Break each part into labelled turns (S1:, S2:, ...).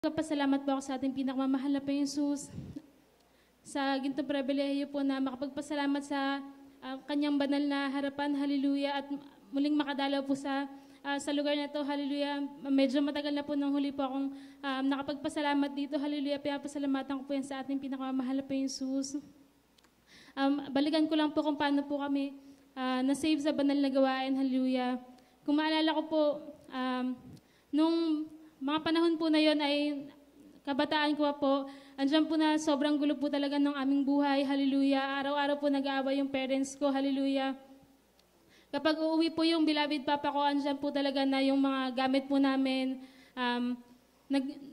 S1: nagpapasalamat po ako sa ating pinakamamahal na Panginoong Jesus sa ginto pribilehiyo po na makapagpasalamat sa kanyang banal na harapan, hallelujah, at muling makadalaw po sa lugar na ito, hallelujah. Medyo matagal na po nang huli po akong nakapagpasalamat dito, hallelujah. Pinapasalamatan ko po yan sa ating pinakamamahal na Panginoong Jesus. Balikan ko lang po kung paano po kami na-save sa banal na gawain, hallelujah. Kung maalala ko po, nung mga panahon po na yon ay kabataan ko po, andyan po na sobrang gulo po talaga ng aming buhay, hallelujah. Araw-araw po nag-aaway yung parents ko, hallelujah. Kapag uuwi po yung beloved papa ko, andyan po talaga na yung mga gamit po namin.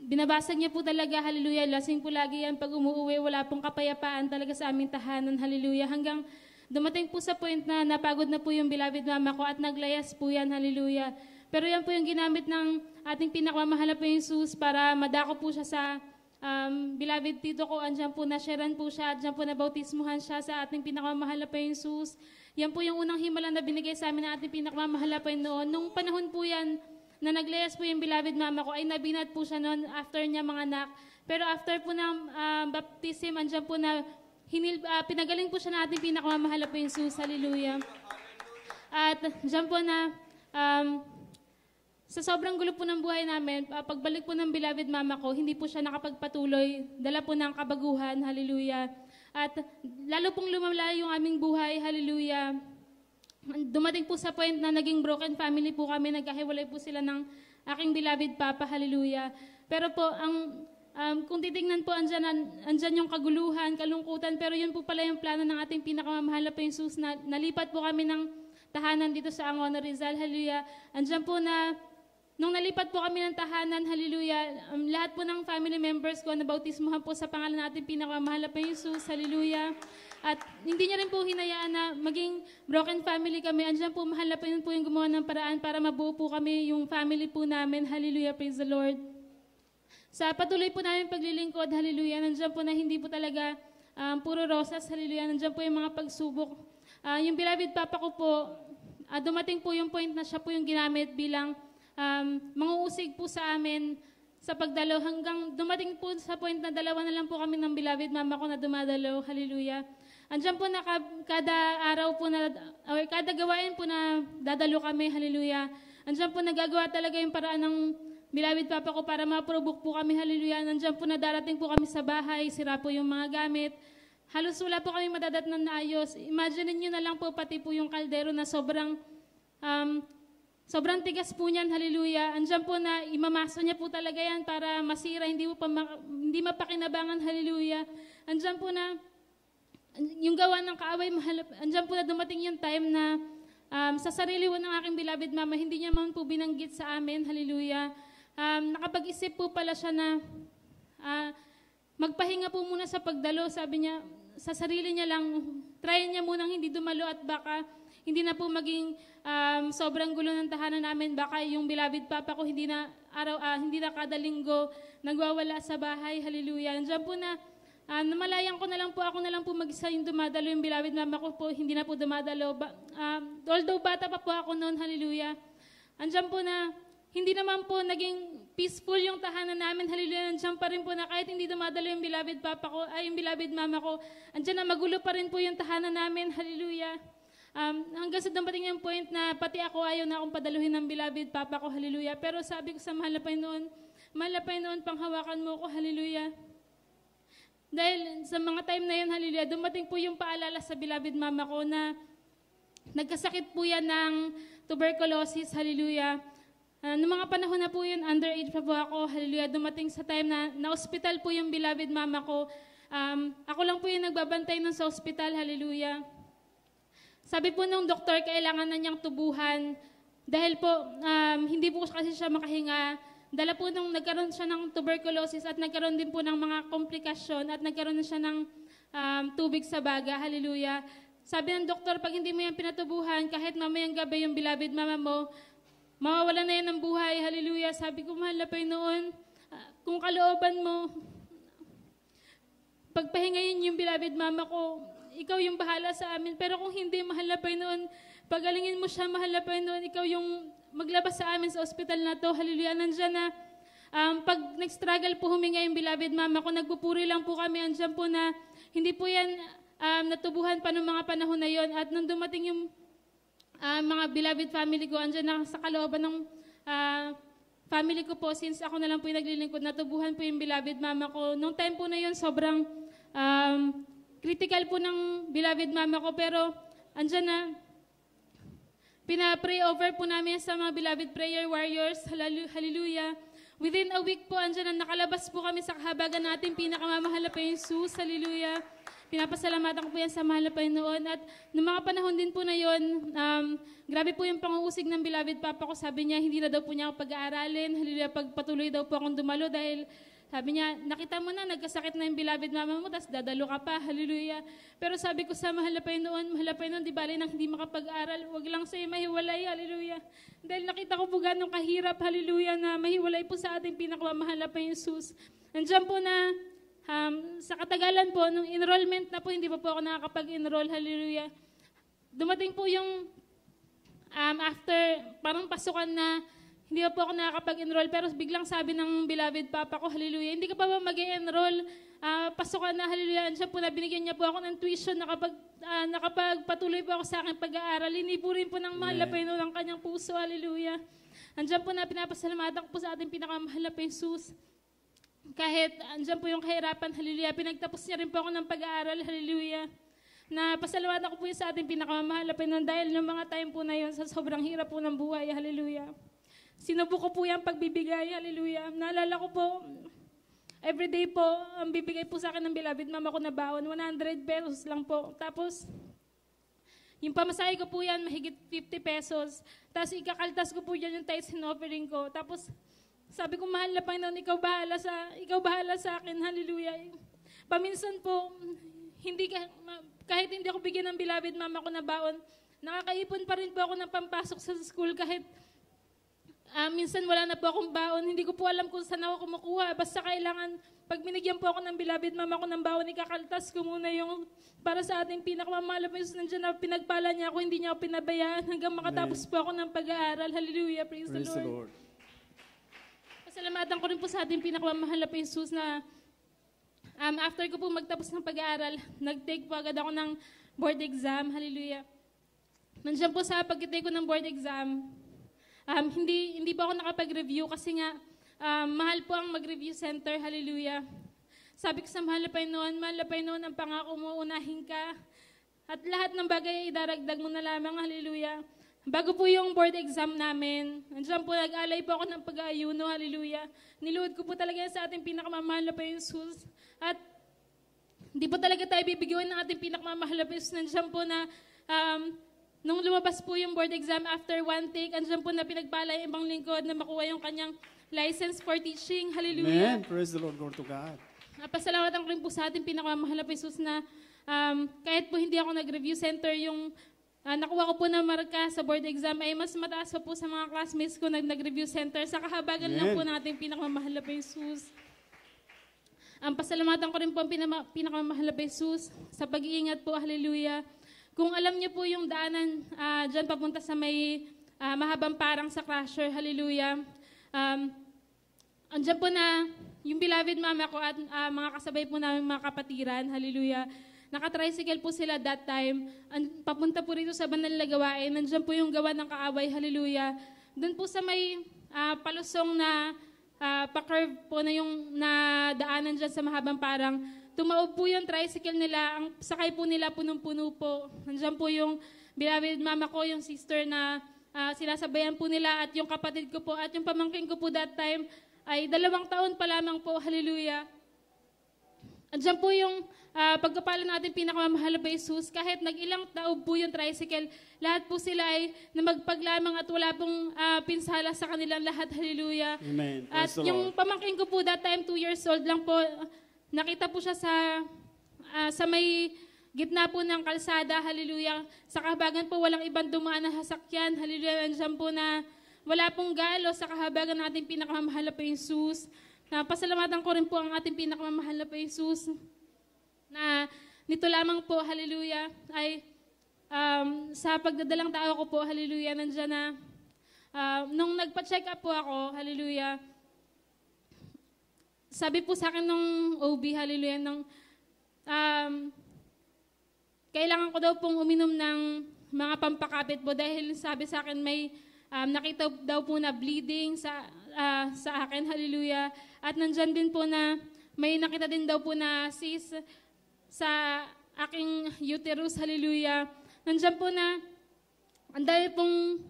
S1: Binabasag niya po talaga, hallelujah. Lasing po lagi yan pag umuwi, wala pong kapayapaan talaga sa aming tahanan, hallelujah. Hanggang dumating po sa point na napagod na po yung beloved mama ko at naglayas po yan, hallelujah. Pero yan po yung ginamit ng ating pinakamamahal na Panginoong Jesus para madako po siya sa beloved tito ko. Andyan po na-sharean po siya, andyan po nabautismuhan siya sa ating pinakamamahal na Panginoong Jesus. Yan po yung unang himala na binigay sa amin ng ating pinakamamahal na Panginoon. Nung panahon po yan na naglayas po yung beloved mama ko, ay nabinat po siya noon after niya mga anak. Pero after po ng baptism, andyan po na pinagaling po siya ng ating pinakamamahal na Panginoong Jesus. Hallelujah. At dyan po na sa sobrang gulo po ng buhay namin, pagbalik po ng beloved mama ko, hindi po siya nakapagpatuloy. Dala po ng kabaguhan, hallelujah. At lalo pong lumala yung aming buhay, hallelujah. Dumating po sa point na naging broken family po kami, nagkahiwalay po sila ng aking beloved papa, hallelujah. Pero po, kung titignan po, andyan yung kaguluhan, kalungkutan, pero yun po pala yung plano ng ating pinakamamahal na Panginoong Jesus na nalipat po kami ng tahanan dito sa Angono, Rizal, hallelujah. Andyan po na nung nalipat po kami ng tahanan, hallelujah, lahat po ng family members ko nabautismuhan po sa pangalan natin pinakamahal na Panginoong Jesus, hallelujah. At hindi niya rin po hinayaan na maging broken family kami. Andiyan po, mahal na po yung gumawa ng paraan para mabuo po kami yung family po namin, hallelujah, praise the Lord. Sa patuloy po namin paglilingkod, hallelujah, nandiyan po na hindi po talaga puro rosas, hallelujah, nandiyan po yung mga pagsubok. Yung beloved papa ko po, dumating po yung point na siya po yung ginamit bilang manguusig po sa amin sa pagdalaw hanggang dumating po sa point na dalawa na lang po kami ng beloved mama ko na dumadalaw, hallelujah. Andiyan po na kada araw po na, or kada gawain po na dadalo kami, hallelujah. Andiyan po nagagawa talaga yung paraan ng beloved papa ko para ma-provoke po kami, hallelujah. Andiyan po na darating po kami sa bahay, sira po yung mga gamit. Halos wala po kami madadatnan na ayos. Imagine niyo na lang po pati po yung kaldero na sobrang tigas po niyan, hallelujah. Andiyan po na imamaso niya po talaga yan para masira, hindi hindi mapakinabangan, hallelujah. Andiyan po na yung gawa ng kaaway, andiyan po na dumating yung time na sa sarili po ng aking beloved mama, hindi niya man po binanggit sa amin, hallelujah. Nakapag-isip po pala siya na magpahinga po muna sa pagdalo. Sabi niya, sa sarili niya lang, try niya munang hindi dumalo at baka hindi na po maging sobrang gulo ng tahanan namin. Baka yung beloved papa ko hindi na kada linggo nagwawala sa bahay. Hallelujah. Nandiyan po na, namalayan ko na lang po, ako na lang po mag-isa yung dumadalo. Yung beloved mama ko po, hindi na po dumadalo. Although bata pa po ako noon, hallelujah. Nandiyan po na, hindi naman po naging peaceful yung tahanan namin, hallelujah. Nandiyan pa rin po na kahit hindi dumadalo yung beloved papa ko, yung beloved mama ko, andyan na magulo pa rin po yung tahanan namin, hallelujah. Hanggang sa dumating yung point na pati ako ayaw na akong padaluhin ng beloved papa ko, hallelujah. Pero sabi ko sa mahal na Panginoon, panghawakan mo ko, hallelujah. Dahil sa mga time na yun, hallelujah, dumating po yung paalala sa beloved mama ko na nagkasakit po yan ng tuberculosis, hallelujah. Noong mga panahon na po yun, underage pa po ako, hallelujah, dumating sa time na na-hospital po yung beloved mama ko. Ako lang po yung nagbabantay nun sa hospital, hallelujah. Sabi po ng doktor, kailangan na niyang tubuhan dahil po hindi po kasi siya makahinga. Dala po nung nagkaroon siya ng tuberculosis at nagkaroon din po ng mga komplikasyon at nagkaroon na siya ng tubig sa baga, hallelujah. Sabi ng doktor, pag hindi mo yan pinatubuhan, kahit mamayang gabi yung beloved mama mo, mawawala na yan ng buhay, hallelujah. Sabi ko, mahal na Panginoon, kung kalooban mo, pagpahingayin yung beloved mama ko, ikaw yung bahala sa amin. Pero kung hindi, mahal na Panginoon, pagalingin mo siya, mahal na Panginoon, ikaw yung maglabas sa amin sa ospital na to. Hallelujah. Nandiyan na, pag nag-struggle po huminga yung beloved mama ko, nagpupuri lang po kami, andyan po na hindi po yan natubuhan pa noong mga panahon na yon. At nung dumating yung mga beloved family ko, andyan na sa kalooban ng family ko po, since ako na lang po yung naglilingkod, natubuhan po yung beloved mama ko. Nung time po na yun, sobrang critical po ng beloved mama ko, pero andyan na, pina-pray over po namin sa mga beloved prayer warriors, hallelujah. Within a week po, andyan na nakalabas po kami sa kahabagan natin, pinakamamahal na po yung Jesus, hallelujah. Pinapasalamatan ko po yan sa mahal na Panginoon. At noong mga panahon din po na yon, grabe po yung panguusig ng beloved papa ko. Sabi niya, hindi na daw po niya ako pag-aaralin. Hallelujah, pagpatuloy daw po akong dumalo dahil sabi niya, nakita mo na, nagkasakit na yung beloved mama mo, tapos dadalo ka pa, hallelujah. Pero sabi ko sa mahal na Panginoon, di bali nang hindi makapag-aral, wag lang sa'yo mahiwalay, hallelujah. Dahil nakita ko po ganong kahirap, hallelujah, na mahiwalay po sa ating pinakamamahal na Jesus. Nandiyan po na, sa katagalan po, nung enrollment na po, hindi pa po ako nakakapag-enroll, hallelujah. Dumating po yung after, parang pasukan na, hindi pa po ako nakakapag-enroll, pero biglang sabi ng beloved papa ko, hallelujah, hindi ka pa ba mag-enroll? Pasukan na, hallelujah. Siya po na, binigyan niya po ako ng tuition, nakapagpatuloy po ako sa aking pag-aaral. Inipurin po ng mahal na Panginoon ang kanyang puso, hallelujah. Andiyan po na, pinapasalamatan ko po sa ating pinakamahal na Jesus. Kahit andyan po yung kahirapan, hallelujah, pinagtapos niya rin po ako ng pag-aaral, hallelujah. Na pasalamatan ko po yun sa ating pinakamahal na Panginoon dahil ng mga time po na yun sa sobrang hirap po ng buhay, hallelujah. Sinubo ko po yung pagbibigay, hallelujah. Naalala ko po, everyday po, ang bibigay po sa akin ng beloved mama ko na baon, 100 pesos lang po. Tapos, yung pamasahe ko po yan, mahigit 50 pesos. Tapos ikakaltas ko po yan yung tithes and offering ko. Tapos, sabi ko, mahal na Panginoon, ikaw bahala sa akin, hallelujah. Paminsan po, kahit hindi ako bigyan ng beloved mama ko na baon, nakakaipon pa rin po ako ng pampasok sa school kahit minsan wala na po akong baon. Hindi ko po alam kung saan ako kumukuha. Basta kailangan, pag binigyan po ako ng beloved mama ko ng baon, ikakaltas ko muna yung para sa ating pinakamamahal na Panginoon. Nandiyan na pinagpala niya ako, hindi niya ako pinabayaan hanggang makatapos po ako ng pag-aaral. Hallelujah, praise the Lord. Pasalamatan ko rin po sa ating pinakamamahal na Jesus na after ko po magtapos ng pag-aaral, nag-take po agad ako ng board exam. Hallelujah. Nandiyan po sa pag-take ko ng board exam, hindi po ako nakapag-review kasi nga, mahal po ang mag-review center, hallelujah. Sabi ko sa mahal na Panginoon, ang pangako mo, unahin ka. At lahat ng bagay, idaragdag mo na lamang, hallelujah. Bago po yung board exam namin, nandiyan po, nag-alay po ako ng pag-aayuno, hallelujah. Niluhod ko po talaga yan sa ating pinakamamahal na Jesus. At hindi po talaga tayo bibigyan ng ating pinakamamahal na Jesus. Nandiyan po na, nung lumabas po yung board exam after one take, andyan po na pinagpala yung ibang lingkod na makuha yung kanyang license for teaching. Hallelujah.
S2: Amen. Praise the Lord. Glory to God.
S1: Pasalamatan ko rin po sa ating pinakamamahal na Jesus na kahit po hindi ako nag-review center, yung nakuha ko po na marka sa board exam ay mas mataas pa po sa mga classmates ko nag-review center. Sa kahabagan lang po natin pinakamamahal na Jesus. Pasalamatan ko rin po ang pinakamamahal na Jesus sa pag-iingat po. Hallelujah. Kung alam niyo po yung daanan dyan papunta sa may mahabang parang sa crusher, hallelujah. Andyan po na yung beloved mama ko at mga kasabay po namin mga kapatiran, hallelujah. Naka-tricycle po sila that time. Papunta po rito sa banal na gawain. Andyan po yung gawa ng kaaway, hallelujah. Doon po sa may palusong na pa-curve po na yung daanan dyan sa mahabang parang, tumaob po yung tricycle nila, ang sakay po nila punong-puno po. Nandiyan po yung beloved mama ko, yung sister na sinasabayan po nila at yung kapatid ko po at yung pamangkin ko po that time ay 2 taon pa lamang po, hallelujah. Andiyan po yung pagkapala natin pinakamamahal na Jesus, kahit nag-ilang taob po yung tricycle, lahat po sila ay namagpaglamang at wala pong pinsala sa kanilang lahat, hallelujah.
S2: Amen.
S1: At yung pamangkin ko po that time, 2 years old lang po, nakita po siya sa may gitna po ng kalsada, hallelujah. Sa kahabagan po, walang ibang dumaan na sasakyan, hallelujah. Nandiyan po na wala pong galo sa kahabagan ng ating pinakamamahal na Jesus. Pasalamatan ko rin po ang ating pinakamamahal na Jesus na nito lamang po, hallelujah, ay sa pagdadalang tao ko po, hallelujah, nandiyan na nung nagpa-check up po ako, hallelujah, sabi po sa akin ng OB, hallelujah, kailangan ko daw pong uminom ng mga pampakapit po dahil sabi sa akin may nakita daw po na bleeding sa akin, hallelujah. At nandyan din po na may nakita din daw po na cyst sa aking uterus, hallelujah. Nandyan po na ang dami pong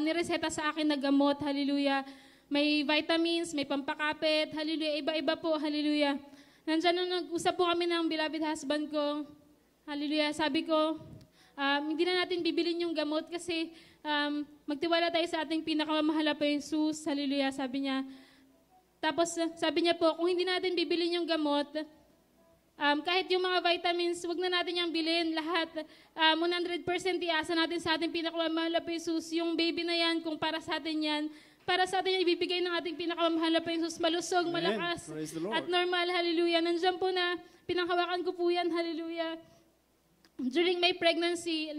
S1: nireseta sa akin na gamot, hallelujah. May vitamins, may pampakapit, hallelujah. Iba-iba po, hallelujah. Nandyan nung nag-usap po kami ng beloved husband ko, hallelujah. Sabi ko, hindi na natin bibilin yung gamot kasi magtiwala tayo sa ating pinakamamahal na Jesus, hallelujah, sabi niya. Tapos sabi niya po, kung hindi natin bibilin yung gamot, kahit yung mga vitamins, wag na natin yung bilhin. Lahat, 100% iasa natin sa ating pinakamamahal na Jesus. Yung baby na yan, kung para sa atin yan, para sa atin yan, ibibigay ng ating pinakamamahal na Jesus. Malusog, malakas, at normal, hallelujah. Nandiyan po na, pinanghawakan ko po yan, hallelujah. During my pregnancy,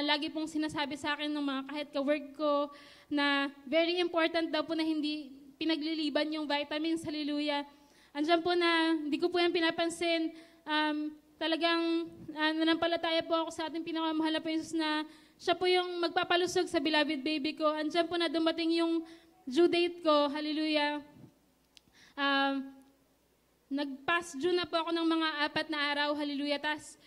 S1: lagi pong sinasabi sa akin ng mga kahit ka-work ko na very important daw po na hindi pinagliliban yung vitamins, hallelujah. Andiyan po na, hindi ko po yan pinapansin. Talagang nanampalataya po ako sa ating pinakamahal na Jesus na siya po yung magpapalusog sa beloved baby ko. Andiyan po na dumating yung due date ko, hallelujah. Nag-pass due na po ako ng mga 4 na araw, hallelujah. Tas,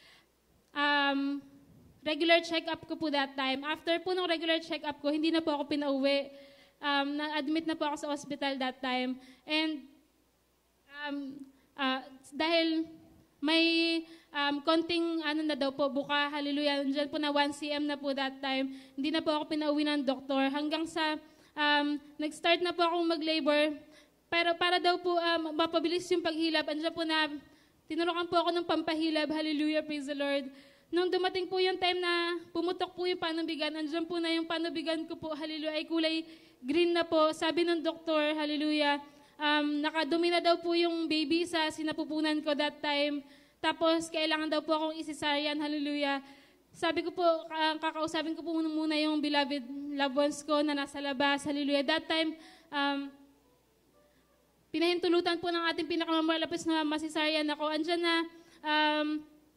S1: regular check-up ko po that time. After po ng regular check-up ko, hindi na po ako pinauwi. Na-admit na po ako sa hospital that time. And dahil may konting na daw po, buka, hallelujah, nandiyan po na 1 cm na po that time. Hindi na po ako pinauwi ng doktor. Hanggang sa nag-start na po akong mag-labor. Pero para daw po mapabilis yung paghilab, andiyan po na tinurukan po ako ng pampahilab, hallelujah, praise the Lord. Nung dumating po yung time na pumutok po yung panubigan, andiyan po na yung panubigan ko po, hallelujah, ay kulay green na po. Sabi ng doktor, hallelujah, nakadumi na daw po yung baby sa sinapupunan ko that time. Tapos, kailangan daw po akong isisaryan, hallelujah. Sabi ko po, kakausapin ko po muna yung beloved loved ones ko na nasa labas, hallelujah. That time, pinahintulutan po ng ating pinakamalapis na masisaryan ako. Andyan na,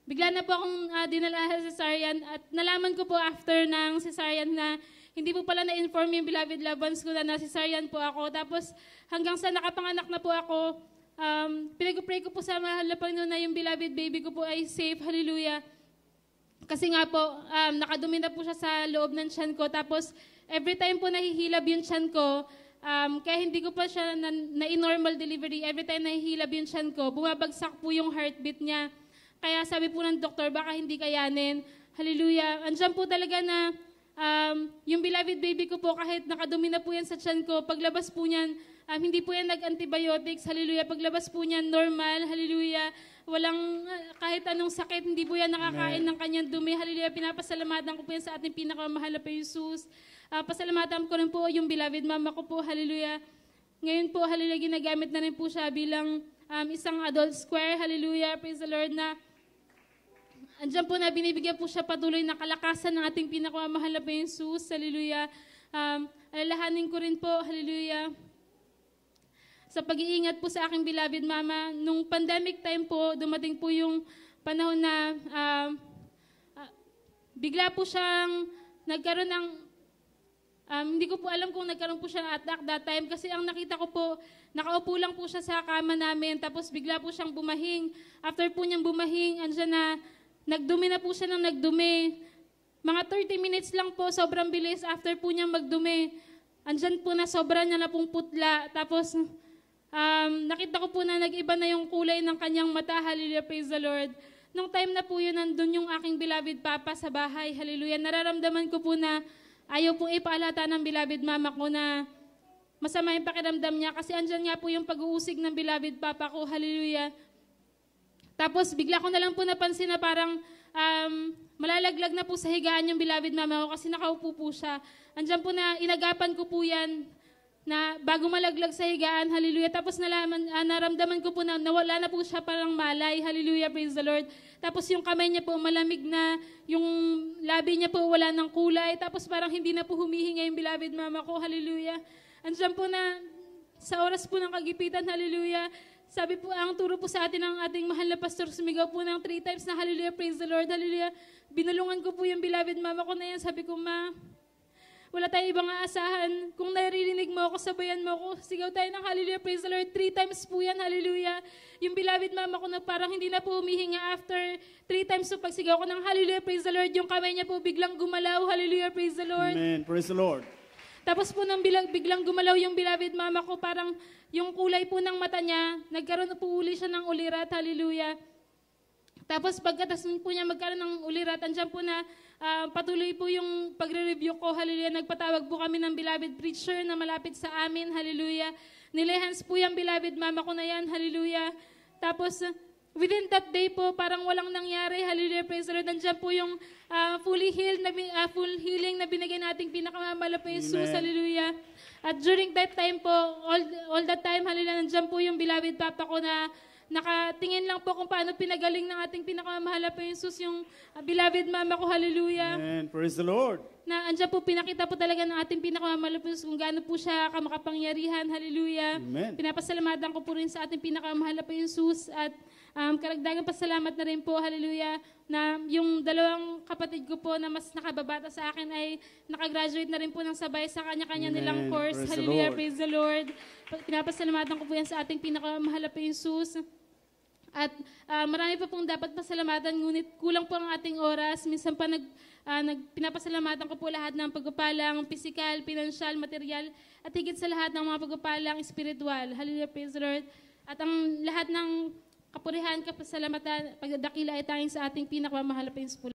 S1: bigla na po akong dinala sa cesarean at nalaman ko po after ng cesarean na hindi po pala na-inform yung beloved loved ones ko na nasisaryan po ako. Tapos hanggang sa nakapanganak na po ako, pinag-pray ko po sa mahal na Panginoon na yung beloved baby ko po ay safe, hallelujah. Kasi nga po, nakadumi na po siya sa loob ng tiyan ko. Tapos every time po nahihilab yung tiyan ko, kaya hindi ko pa siya na-normal delivery, every time nahihilab yung tiyan ko, bumabagsak po yung heartbeat niya. Kaya sabi po ng doktor, baka hindi kayanin. Hallelujah. Andiyan po talaga na yung beloved baby ko po, kahit nakadumi na po yan sa tiyan ko, paglabas po niyan, hindi po yan nag-antibiotics, hallelujah. Paglabas po niyan, normal, hallelujah. Walang kahit anong sakit, hindi po yan nakakain ng kanyang dumi, hallelujah. Pinapasalamatan ko po yan sa ating pinakamahal na Jesus. Pasalamatan ko rin po yung beloved mama ko po, hallelujah. Ngayon po, hallelujah, ginagamit na rin po siya bilang isang adult square, hallelujah, praise the Lord, na andyan po na binibigyan po siya patuloy na kalakasan ng ating pinakamahal na Jesus, hallelujah. Alalahanin ko rin po, hallelujah, sa pag-iingat po sa aking beloved mama. Nung pandemic time po, dumating po yung panahon na bigla po siyang nagkaroon ng hindi ko po alam kung nagkaroon po siya ng attack that time kasi ang nakita ko po, nakaupo lang po siya sa kama namin tapos bigla po siyang bumahing. After po niyang bumahing, andyan na, nagdumi na po siya ng nagdumi. Mga 30 minutes lang po, sobrang bilis. After po niyang magdumi, andyan po na sobra niya na pong putla. Tapos, nakita ko po na nag-iba na yung kulay ng kanyang mata. Hallelujah, praise the Lord. Nung time na po yun, nandun yung aking beloved papa sa bahay. Hallelujah. Nararamdaman ko po na ayaw pong ipaalata ng beloved mama ko na masama yung pakiramdam niya kasi andyan nga po yung pag-uusig ng beloved papa ko. Hallelujah. Tapos bigla ko na lang po napansin na parang malalaglag na po sa higaan yung beloved mama ko kasi nakaupo po siya. Andyan po na inagapan ko po yan na bago malaglag sa higaan, hallelujah. Tapos naramdaman ko po na nawala na po siya parang malay, hallelujah, praise the Lord. Tapos yung kamay niya po malamig na, yung labi niya po wala ng kulay, tapos parang hindi na po humihinga yung beloved mama ko, hallelujah. Andiyan po na, sa oras po ng kagipitan, hallelujah, sabi po, ang turo po sa atin ng ating mahal na pastor, sumigaw po ng 3 times na hallelujah, praise the Lord, hallelujah. Binulungan ko po yung beloved mama ko na yan. Sabi ko, ma, wala tayong ibang aasahan. Kung naririnig mo ako, sabayan mo ako. Sigaw tayo ng hallelujah, praise the Lord. 3 times po yan, hallelujah. Yung beloved mama ko na parang hindi na po humihinga after 3 times po pagsigaw ko ng hallelujah, praise the Lord. Yung kamay niya po biglang gumalaw, hallelujah, praise the Lord.
S2: Amen. Praise the Lord.
S1: Tapos po nang biglang gumalaw yung beloved mama ko, parang yung kulay po ng mata niya, nagkaroon na po uli siya ng ulirat, hallelujah. Tapos pagkatas po niya magkaroon ng ulirat, andyan po na patuloy po yung pagre-review ko, hallelujah. Nagpatawag po kami ng beloved preacher na malapit sa amin, hallelujah. Nilehans po yung beloved mama ko na yan, hallelujah. Tapos within that day po, parang walang nangyari, hallelujah, praise the Lord. Andyan po yung fully healed, full healing na binigay nating pinakamamala po Jesus, hallelujah. At during that time po, all that time, hallelujah, nandiyan po yung beloved papa ko na nakatingin lang po kung paano pinagaling ng ating pinakamamahala po Jesus, yung beloved mama ko, hallelujah.
S2: Amen. Praise the Lord.
S1: Na andyan po, pinakita po talaga ng ating pinakamamahala po Jesus kung gaano po siya kamakapangyarihan, hallelujah.
S2: Amen.
S1: Pinapasalamatan ko po rin sa ating pinakamamahala po Jesus at karagdagang pasalamat na rin po, hallelujah, na yung dalawang kapatid ko po na mas nakababata sa akin ay nakagraduate na rin po ng sabay sa kanya-kanya nilang course.
S2: Praise the
S1: Hallelujah,
S2: Lord.
S1: praise the Lord. Pinapasalamatan ko po yan sa ating pinakamahal po Jesus. At marami pa pong dapat pasalamatan, ngunit kulang po ang ating oras. Minsan pa pinapasalamatan ko po lahat ng pagpapalang pisikal, pinansyal, material, at higit sa lahat ng mga pagpapalang spiritual. Hallelujah, praise the Lord. At ang lahat ng kapurihan, kapasalamatan, pagdadakila ay tanging sa ating pinakamamahal na